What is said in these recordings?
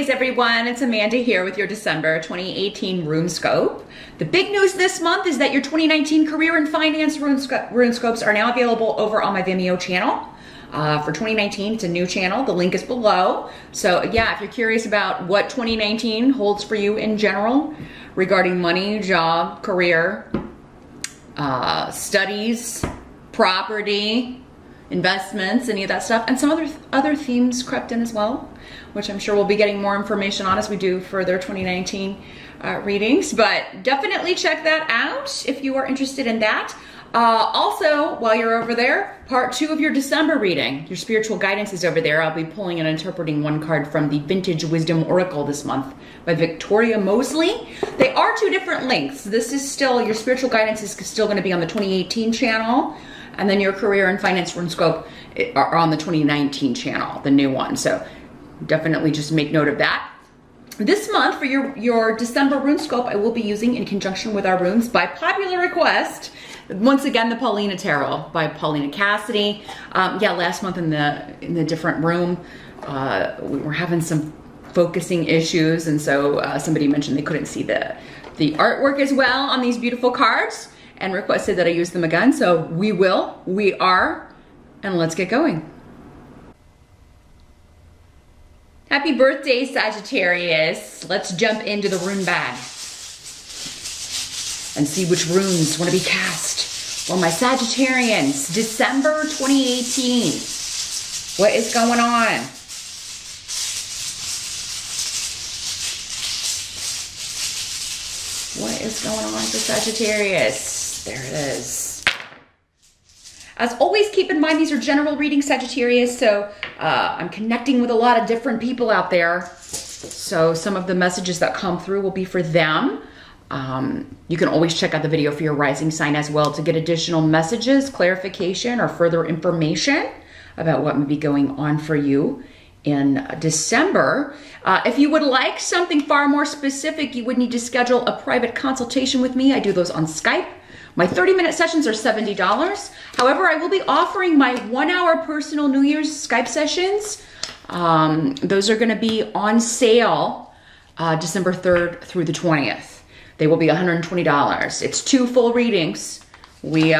always, everyone, it's Amanda here with your December 2018 RuneScope. The big news this month is that your 2019 career and finance RuneScopes are now available over on my Vimeo channel. For 2019, it's a new channel. The link is below. So yeah, if you're curious about what 2019 holds for you in general regarding money, job, career, studies, property, investments, any of that stuff, and some other themes crept in as well, which I'm sure we'll be getting more information on as we do further 2019 readings, but definitely check that out if you are interested in that. Also, while you're over there, part 2 of your December reading, your spiritual guidance is over there. I'll be pulling and interpreting one card from the Vintage Wisdom Oracle this month by Victoria Mosley. They are 2 different links. This is still, your spiritual guidance is still going to be on the 2018 channel, and then your career and finance RuneScope are on the 2019 channel, the new one. So definitely just make note of that. This month for your December RuneScope, I will be using in conjunction with our runes by popular request. Once again, the Paulina Tarot by Paulina Cassidy. Yeah, last month in the different room, we were having some focusing issues, and so somebody mentioned they couldn't see the artwork as well on these beautiful cards and requested that I use them again. So we are, and let's get going. Happy birthday, Sagittarius. Let's jump into the rune bag and see which runes want to be cast. Well, my Sagittarians, December 2018. What is going on? What is going on for Sagittarius? There it is. As always, keep in mind these are general readings, Sagittarius, so I'm connecting with a lot of different people out there. So some of the messages that come through will be for them. You can always check out the video for your rising sign as well to get additional messages, clarification, or further information about what may be going on for you in December. If you would like something far more specific, you would need to schedule a private consultation with me. I do those on Skype. My 30-minute sessions are $70. However, I will be offering my 1-hour personal New Year's Skype sessions. Those are gonna be on sale December 3rd through the 20th. They will be $120. It's 2 full readings. We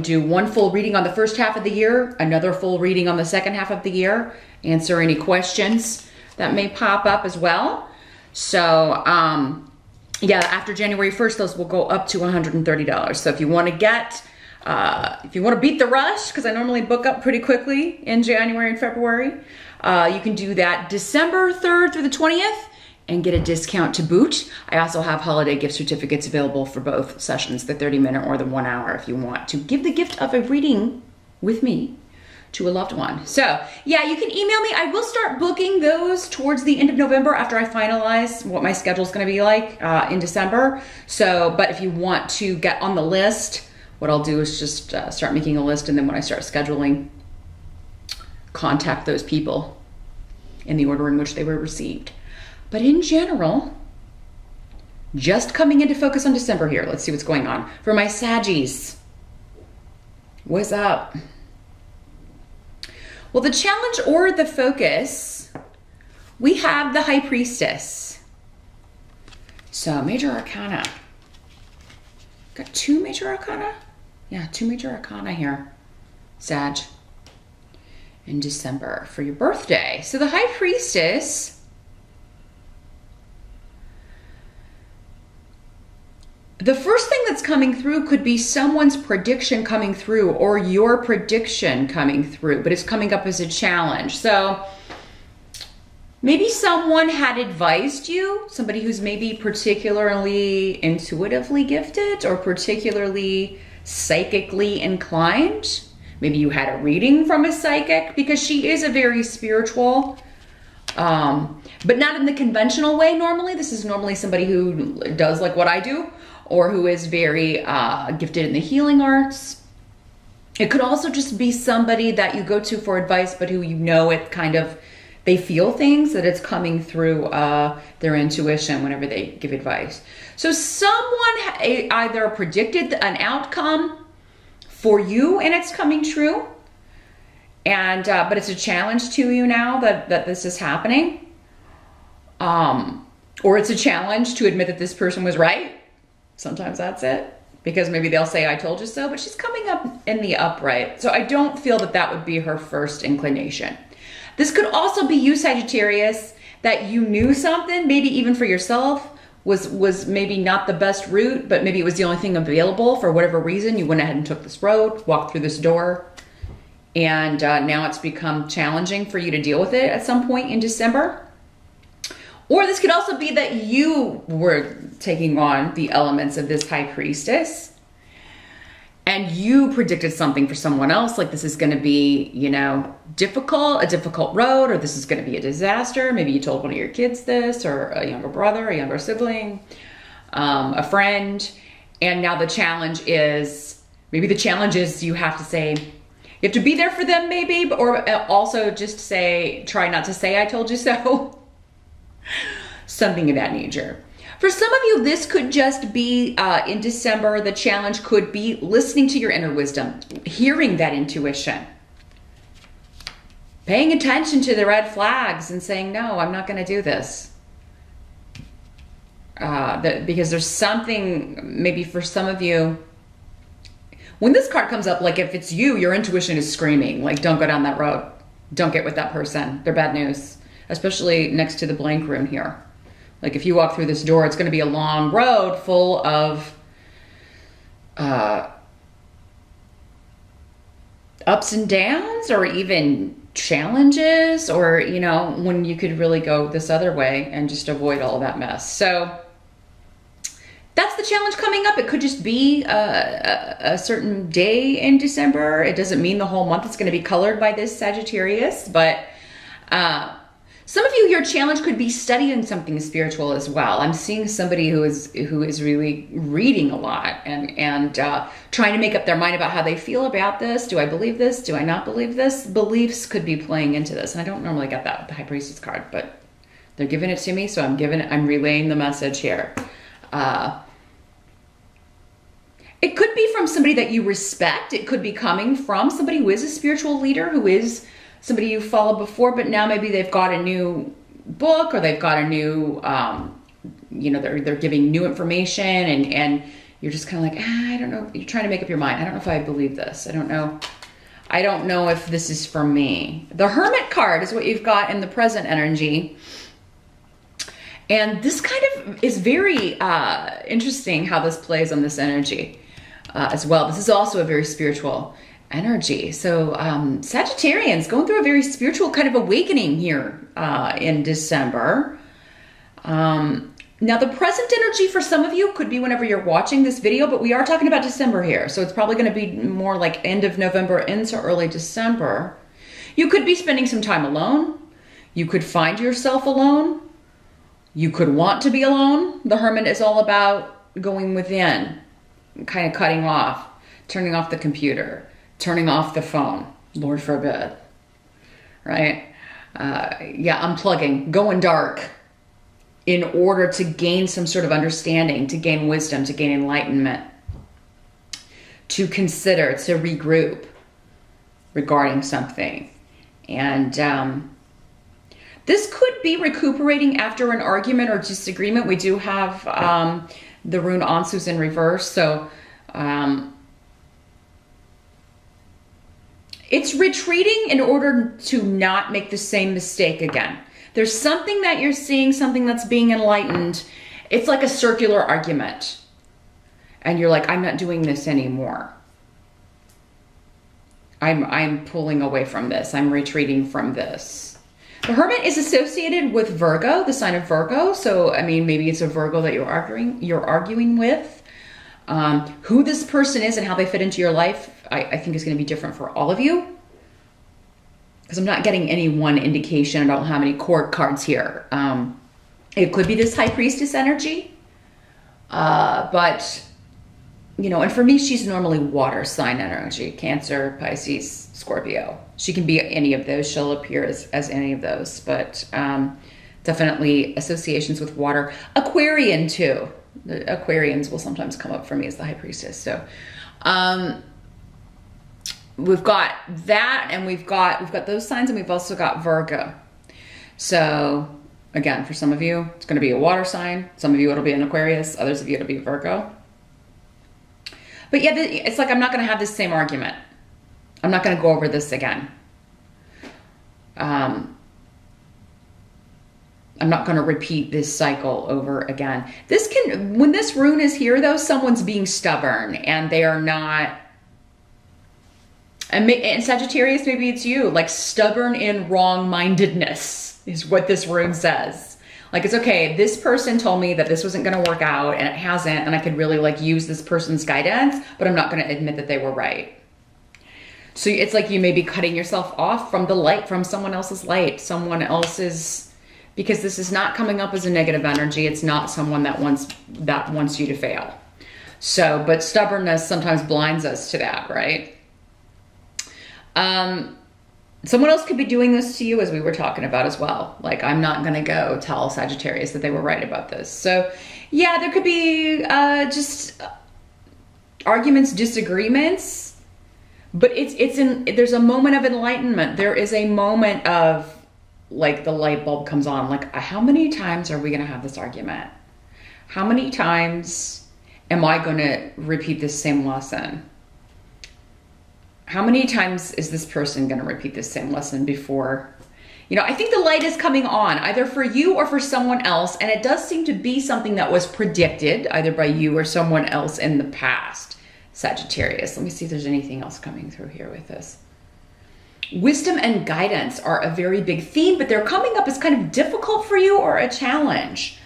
do 1 full reading on the first half of the year, another full reading on the second half of the year, answer any questions that may pop up as well. So yeah, after January 1st, those will go up to $130. So if you want to get, if you want to beat the rush, because I normally book up pretty quickly in January and February, you can do that December 3rd through the 20th and get a discount to boot. I also have holiday gift certificates available for both sessions, the 30-minute or the 1 hour, if you want to give the gift of a reading with me to a loved one. So yeah, you can email me. I will start booking those towards the end of November after I finalize what my schedule is going to be like in December. So, but if you want to get on the list, what I'll do is just start making a list, and then when I start scheduling, contact those people in the order in which they were received. But in general, just coming into focus on December here. Let's see what's going on. For my Saggies, what's up? Well, the challenge or the focus, we have the High Priestess. So Major Arcana. Got 2 Major Arcana? Yeah, 2 Major Arcana here, Sag, in December for your birthday. So the High Priestess, the first thing that's coming through could be someone's prediction coming through or your prediction coming through, but it's coming up as a challenge. So maybe someone had advised you, somebody who's maybe particularly intuitively gifted or particularly psychically inclined. Maybe you had a reading from a psychic, because she is a very spiritual, but not in the conventional way normally. This is normally somebody who does like what I do, or who is very gifted in the healing arts. It could also just be somebody that you go to for advice, but who you know it kind of, they feel things, that it's coming through their intuition whenever they give advice. So someone either predicted an outcome for you and it's coming true, and but it's a challenge to you now that this is happening. Or it's a challenge to admit that this person was right. Sometimes that's it. Because maybe they'll say, I told you so, but she's coming up in the upright. So I don't feel that that would be her first inclination. This could also be you, Sagittarius, that you knew something, maybe even for yourself, was maybe not the best route, but maybe it was the only thing available for whatever reason. You went ahead and took this road, walked through this door, and now it's become challenging for you to deal with it at some point in December. Or this could also be that you were taking on the elements of this high priestess and you predicted something for someone else, like this is going to be, you know, a difficult road, or this is going to be a disaster. Maybe you told one of your kids this, or a younger brother, a younger sibling, a friend. And now the challenge is, maybe the challenge is you have to say, you have to be there for them maybe, or also just say, try not to say I told you so. Something of that nature. For some of you, this could just be in December, the challenge could be listening to your inner wisdom, hearing that intuition, paying attention to the red flags and saying, no, I'm not going to do this. Because there's something, maybe for some of you, when this card comes up, like if it's you, your intuition is screaming, like, don't go down that road. Don't get with that person. They're bad news. Especially next to the blank rune here. Like if you walk through this door, it's going to be a long road full of ups and downs, or even challenges, or, you know, when you could really go this other way and just avoid all of that mess. So that's the challenge coming up. It could just be a certain day in December. It doesn't mean the whole month is going to be colored by this, Sagittarius, but some of you, your challenge could be studying something spiritual as well. I'm seeing somebody who is really reading a lot and trying to make up their mind about how they feel about this. Do I believe this? Do I not believe this? Beliefs could be playing into this. And I don't normally get that with the High Priestess card, but they're giving it to me, so I'm relaying the message here. It could be from somebody that you respect. It could be coming from somebody who is a spiritual leader, who is somebody you followed before, but now maybe they've got a new book, or they've got a new, you know, they're giving new information, and you're just kind of like, I don't know. You're trying to make up your mind. I don't know if I believe this. I don't know. I don't know if this is for me. The Hermit card is what you've got in the present energy. And this kind of is very interesting how this plays on this energy as well. This is also a very spiritual energy. So Sagittarians going through a very spiritual kind of awakening here in December. Now the present energy for some of you could be whenever you're watching this video, but we are talking about December here. So it's probably going to be more like end of November into early December. You could be spending some time alone. You could find yourself alone. You could want to be alone. The Hermit is all about going within, kind of cutting off, turning off the computer, turning off the phone, Lord forbid, right? Yeah, unplugging, going dark in order to gain some sort of understanding, to gain wisdom, to gain enlightenment, to consider, to regroup regarding something. And this could be recuperating after an argument or disagreement. We do have the rune Ansu's in reverse, so it's retreating in order to not make the same mistake again. There's something that you're seeing, something that's being enlightened. It's like a circular argument. And you're like, I'm not doing this anymore. I'm pulling away from this. I'm retreating from this. The Hermit is associated with Virgo, the sign of Virgo. So, I mean, maybe it's a Virgo that you're arguing with. Who this person is and how they fit into your life, I think is going to be different for all of you. Because I'm not getting any one indication. I don't have any court cards here. It could be this High Priestess energy. But, you know, and for me, she's normally water sign energy. Cancer, Pisces, Scorpio. She can be any of those. She'll appear as any of those. But definitely associations with water. Aquarian, too. The Aquarians will sometimes come up for me as the High Priestess. So, we've got that, and we've got those signs, and we've also got Virgo. So Again, for some of you, it's going to be a water sign. Some of you, it'll be an Aquarius. Others of you, it'll be Virgo. But yeah, it's like I'm not going to have this same argument. I'm not going to go over this again. I'm not going to repeat this cycle over again. When this rune is here though, someone's being stubborn and they are not, and Sagittarius, maybe it's you, like stubborn in wrong-mindedness is what this rune says. Like, it's okay, this person told me that this wasn't going to work out and it hasn't, and I could really like use this person's guidance, but I'm not going to admit that they were right. So it's like you may be cutting yourself off from the light, from someone else's light, someone else's, because this is not coming up as a negative energy. It's not someone that wants you to fail. So, but stubbornness sometimes blinds us to that, right? Someone else could be doing this to you, as we were talking about as well. Like, I'm not going to go tell Sagittarius that they were right about this. So yeah, there could be just arguments, disagreements. But there's a moment of enlightenment. There is a moment of like the light bulb comes on. Like, how many times are we going to have this argument? How many times am I going to repeat this same lesson? How many times is this person going to repeat this same lesson before? You know, I think the light is coming on either for you or for someone else. And it does seem to be something that was predicted either by you or someone else in the past. Sagittarius. Let me see if there's anything else coming through here with this. Wisdom and guidance are a very big theme, but they're coming up as kind of difficult for you or a challenge.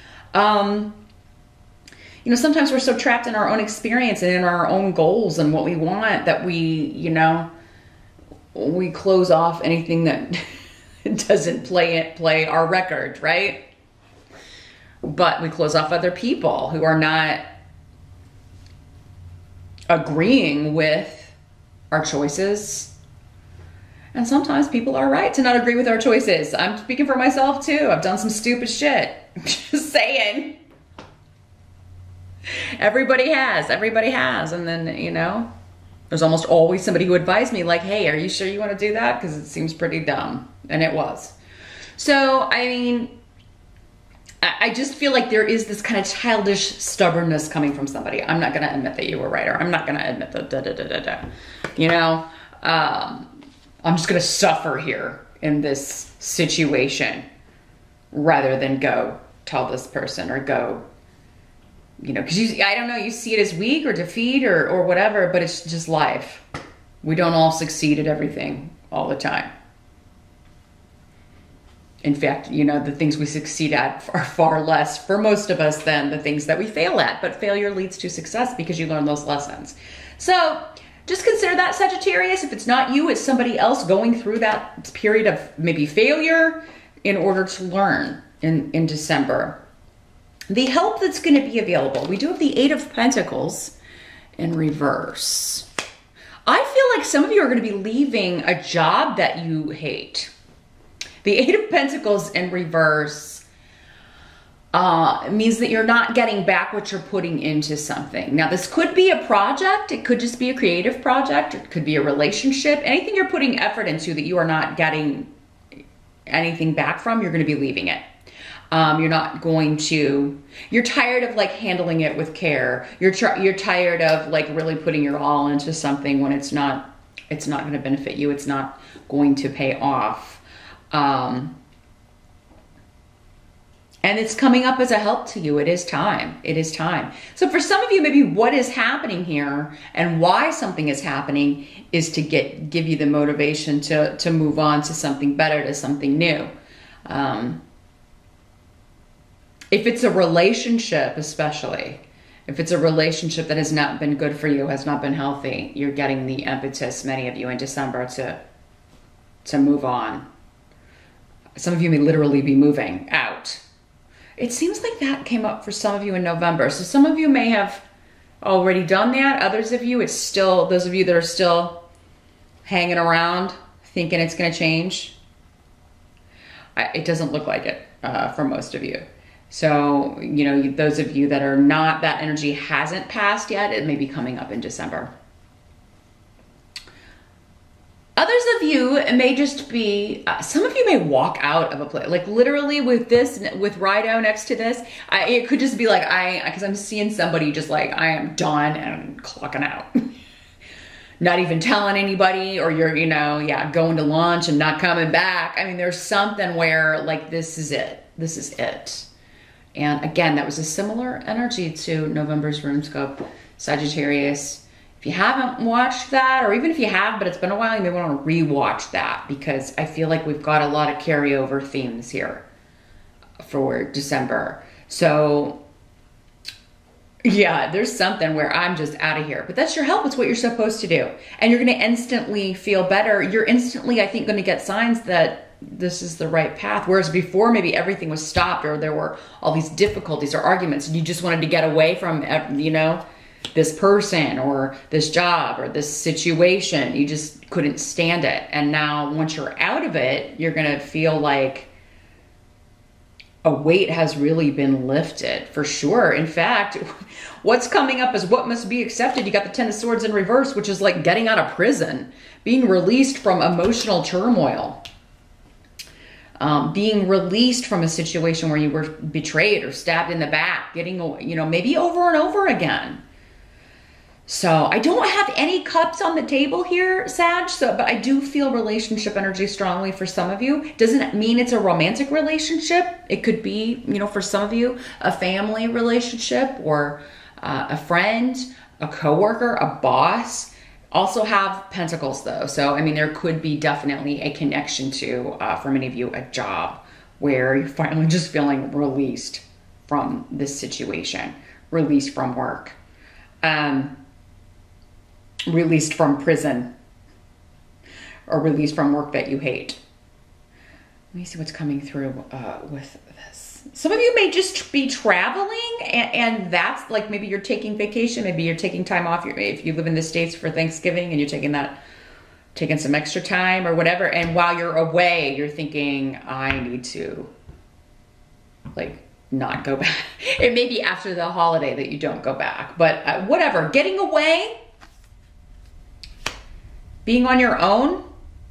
You know, sometimes we're so trapped in our own experience and in our own goals and what we want that we, you know, we close off anything that doesn't play our record, right? But we close off other people who are not agreeing with our choices. And sometimes people are right to not agree with our choices. I'm speaking for myself too. I've done some stupid shit. Just saying. Everybody has. And then, you know, there's almost always somebody who advised me like, hey, are you sure you want to do that? Because it seems pretty dumb. And it was. So, I mean, I just feel like there is this kind of childish stubbornness coming from somebody. I'm not going to admit that you were right, or I'm not going to admit that you know, I'm just going to suffer here in this situation rather than go tell this person or go, you know, because I don't know, you see it as weak or defeat or whatever, but it's just life. We don't all succeed at everything all the time. In fact, you know, the things we succeed at are far less for most of us than the things that we fail at. But failure leads to success because you learn those lessons. So just consider that, Sagittarius. If it's not you, it's somebody else going through that period of maybe failure in order to learn in December. The help that's going to be available. We do have the 8 of Pentacles in reverse. I feel like some of you are going to be leaving a job that you hate. The 8 of Pentacles in reverse means that you're not getting back what you're putting into something. Now, this could be a project. It could just be a creative project. It could be a relationship. Anything you're putting effort into that you are not getting anything back from, you're going to be leaving it. You're not going to, you're tired of like handling it with care. You're tired of like really putting your all into something when it's not going to benefit you. It's not going to pay off. And it's coming up as a help to you. It is time. It is time. So for some of you, maybe what is happening here and why something is happening is to give you the motivation to move on to something better, to something new. If it's a relationship, especially, if it's a relationship that has not been good for you, has not been healthy, you're getting the impetus, many of you, in December to move on. Some of you may literally be moving out. It seems like that came up for some of you in November. So some of you may have already done that. Others of you, it's still, those of you that are still hanging around thinking it's going to change. It doesn't look like it for most of you. So, you know, those of you that are not, that energy hasn't passed yet, it may be coming up in December. Others of you may just be, some of you may walk out of a place, like literally with this, with Rido next to this, it could just be like, because I'm seeing somebody just like, I am done and clocking out. Not even telling anybody, or you're, you know, yeah, going to lunch and not coming back. I mean, there's something where like, this is it. This is it. And again, that was a similar energy to November's RuneScope, Sagittarius. If you haven't watched that, or even if you have, but it's been a while, you may want to re-watch that, because I feel like we've got a lot of carryover themes here for December. So yeah, there's something where I'm just out of here, but that's your help. It's what you're supposed to do. And you're going to instantly feel better. You're instantly, I think, going to get signs that this is the right path. Whereas before, maybe everything was stopped, or there were all these difficulties or arguments, and you just wanted to get away from, you know, this person or this job or this situation. You just couldn't stand it. And now once you're out of it, you're going to feel like a weight has really been lifted, for sure. In fact, what's coming up is what must be accepted. You got the Ten of Swords in reverse, which is like getting out of prison, being released from emotional turmoil, being released from a situation where you were betrayed or stabbed in the back, getting, you know, maybe over and over again. So I don't have any cups on the table here, Sag, but I do feel relationship energy strongly for some of you. Doesn't mean it's a romantic relationship. It could be, you know, for some of you, a family relationship, or a friend, a coworker, a boss. Also have pentacles though. So, I mean, there could be definitely a connection to, for many of you, a job where you're finally just feeling released from this situation, released from work. Released from prison, or released from work that you hate. Let me see what's coming through with this. Some of you may just be traveling, and that's like, maybe you're taking vacation, maybe you're taking time off. If you live in the States for Thanksgiving and you're taking some extra time or whatever, and while you're away, you're thinking, I need to like not go back. It may be after the holiday that you don't go back, but whatever, getting away, being on your own,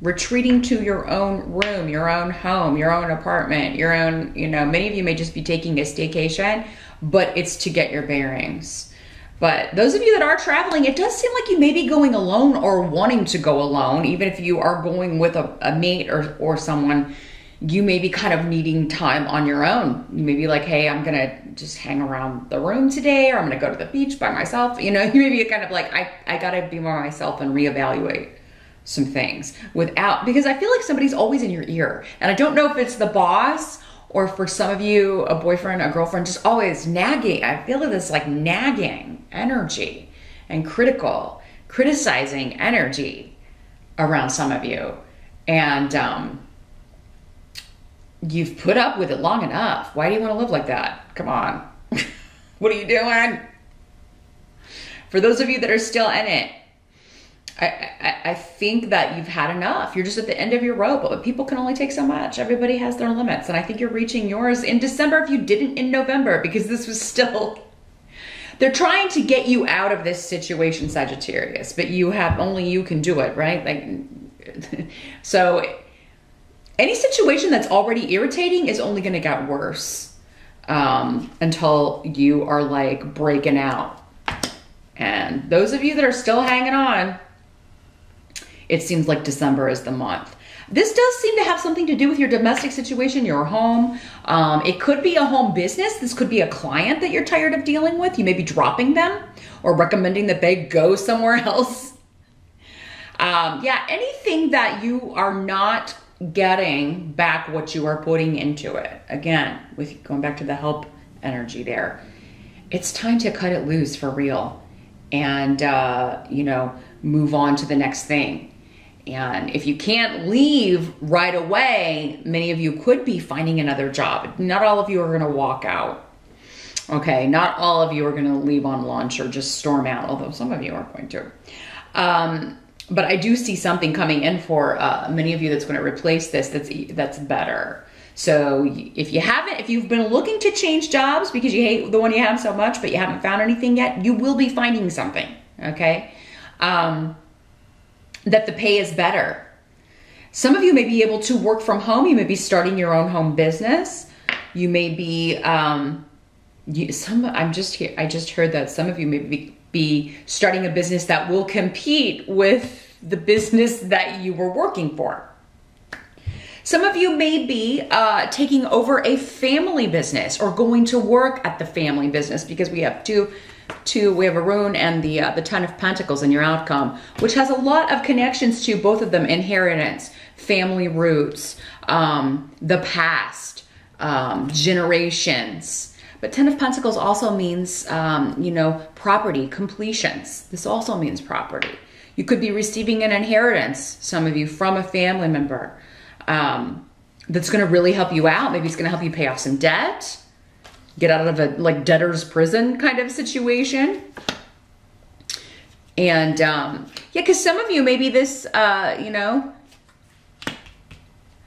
retreating to your own room, your own home, your own apartment, your own, you know, many of you may just be taking a staycation, but it's to get your bearings. But those of you that are traveling, it does seem like you may be going alone or wanting to go alone. Even if you are going with a mate or someone, you may be kind of needing time on your own. You may be like, hey, I'm going to just hang around the room today, or I'm going to go to the beach by myself. You know, you may be kind of like, I got to be by myself and reevaluate some things because I feel like somebody's always in your ear. And I don't know if it's the boss, or for some of you, a boyfriend, a girlfriend, just always nagging. I feel this like nagging energy and criticizing energy around some of you. And you've put up with it long enough. Why do you want to live like that? Come on. What are you doing? For those of you that are still in it, I think that you've had enough. You're just at the end of your rope, but people can only take so much. Everybody has their limits. And I think you're reaching yours in December if you didn't in November, because this was still, they're trying to get you out of this situation, Sagittarius, but only you can do it, right? Like, so any situation that's already irritating is only going to get worse until you are like breaking out. And those of you that are still hanging on, it seems like December is the month. This does seem to have something to do with your domestic situation, your home. It could be a home business. This could be a client that you're tired of dealing with. You may be dropping them or recommending that they go somewhere else. Yeah, anything that you are not getting back what you are putting into it. Again, with going back to the help energy there, it's time to cut it loose for real and, you know, move on to the next thing. And if you can't leave right away, many of you could be finding another job. Not all of you are going to walk out. Okay, not all of you are going to leave on lunch or just storm out, although some of you are going to. But I do see something coming in for many of you that's going to replace this that's better. So if you've been looking to change jobs because you hate the one you have so much, but you haven't found anything yet, you will be finding something, okay? That the pay is better, Some of you may be able to work from home. You may be starting your own home business. You may be, I just heard that some of you may be starting a business that will compete with the business that you were working for. Some of you may be taking over a family business or going to work at the family business, because we have we have a Rune and the Ten of Pentacles in your outcome, which has a lot of connections to both of them: inheritance, family roots, the past, generations. But Ten of Pentacles also means, property, completions. This also means property. You could be receiving an inheritance, some of you, from a family member. That's going to really help you out. Maybe it's going to help you pay off some debt, get out of a debtor's prison kind of situation. And because some of you, maybe this,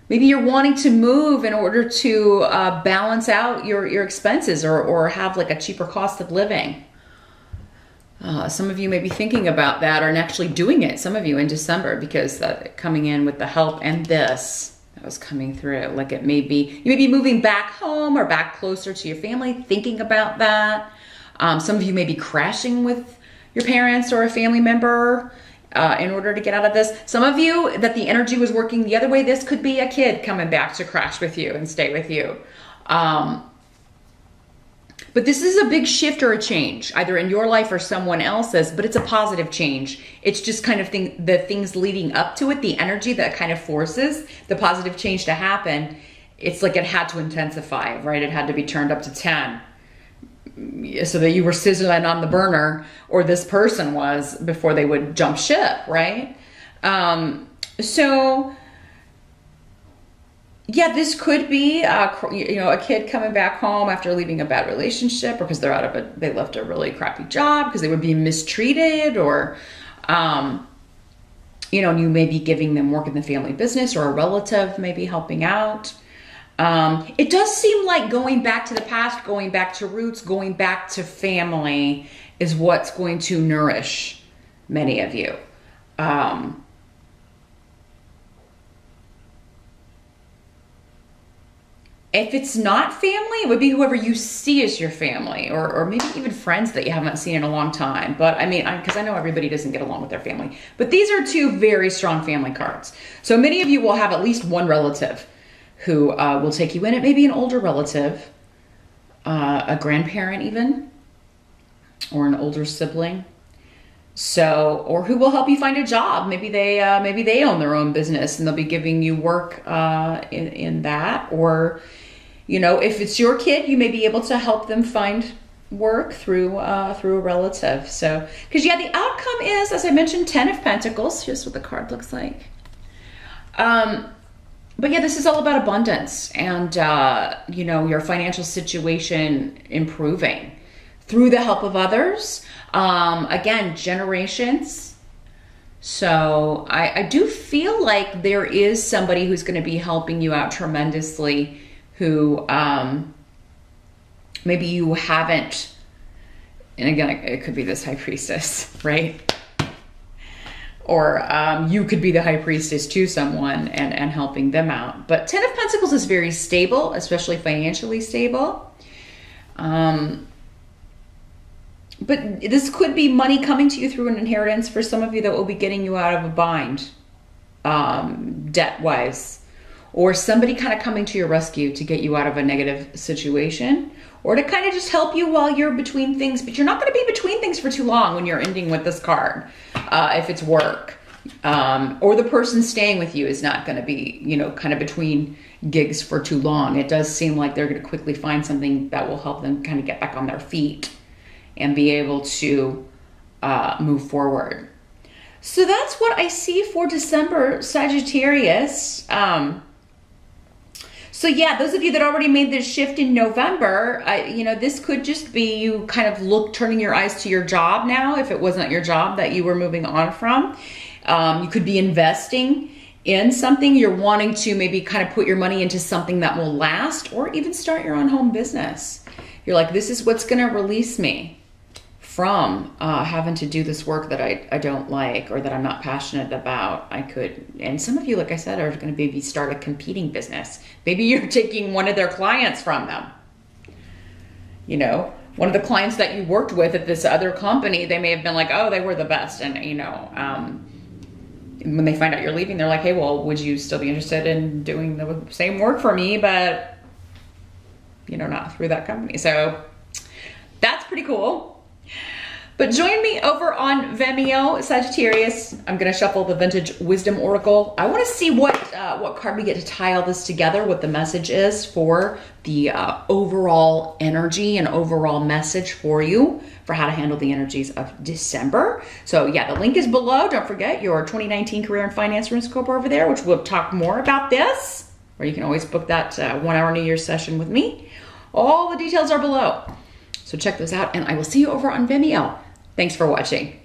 maybe you're wanting to move in order to balance out your expenses or have like a cheaper cost of living. Some of you may be thinking about that or actually doing it, some of you, in December, because coming in with the help and this that was coming through. Like you may be moving back home or back closer to your family, thinking about that. Some of you may be crashing with your parents or a family member in order to get out of this. Some of you, that the energy was working the other way. This could be a kid coming back to crash with you and stay with you. But this is a big shift or a change, either in your life or someone else's, but it's a positive change. It's just kind of the things leading up to it, the energy that kind of forces the positive change to happen. It's like it had to intensify, right? It had to be turned up to 10 so that you were sizzling on the burner, or this person was, before they would jump ship, right? Yeah, this could be, a kid coming back home after leaving a bad relationship, or because they left a really crappy job because they were being mistreated, or, and you may be giving them work in the family business, or a relative may be helping out. It does seem like going back to the past, going back to roots, going back to family is what's going to nourish many of you. If it's not family, it would be whoever you see as your family, or maybe even friends that you haven't seen in a long time. But I mean, because I know everybody doesn't get along with their family. But these are two very strong family cards. So many of you will have at least one relative who will take you in. It may be an older relative, a grandparent even, or an older sibling. So, or who will help you find a job. Maybe they own their own business and they'll be giving you work in that. Or, if it's your kid, you may be able to help them find work through a relative. So, because the outcome is, as I mentioned, 10 of Pentacles. Here's what the card looks like. But yeah, this is all about abundance and, your financial situation improving through the help of others. Again, generations. So I do feel like there is somebody who's going to be helping you out tremendously, who maybe you haven't, and again, it could be this high priestess, right? Or you could be the high priestess to someone and helping them out. But 10 of Pentacles is very stable, especially financially stable. But this could be money coming to you through an inheritance for some of you that will be getting you out of a bind, debt-wise. Or somebody kind of coming to your rescue to get you out of a negative situation. Or to kind of just help you while you're between things. But you're not going to be between things for too long when you're ending with this card, if it's work. Or the person staying with you is not going to be, kind of between gigs for too long. It does seem like they're going to quickly find something that will help them kind of get back on their feet and be able to move forward. So that's what I see for December, Sagittarius. So yeah, those of you that already made this shift in November, this could just be you kind of turning your eyes to your job now, if it wasn't your job that you were moving on from. You could be investing in something. You're wanting to maybe kind of put your money into something that will last, or even start your own home business. You're like, this is what's going to release me from having to do this work that I don't like or that I'm not passionate about, I could, and some of you, like I said, are going to maybe start a competing business. Maybe you're taking one of their clients from them. You know, one of the clients that you worked with at this other company, they may have been like, oh, they were the best. And, you know, when they find out you're leaving, they're like, hey, well, would you still be interested in doing the same work for me, but, you know, not through that company. So that's pretty cool. But join me over on Vimeo, Sagittarius. I'm going to shuffle the Vintage Wisdom Oracle. I want to see what card we get to tie all this together, what the message is for the overall energy and overall message for you for how to handle the energies of December. So yeah, the link is below. Don't forget your 2019 Career and Finance RuneScope over there, which we'll talk more about this, or you can always book that 1 hour New Year's session with me. All the details are below. So check those out, and I will see you over on Vimeo. Thanks for watching.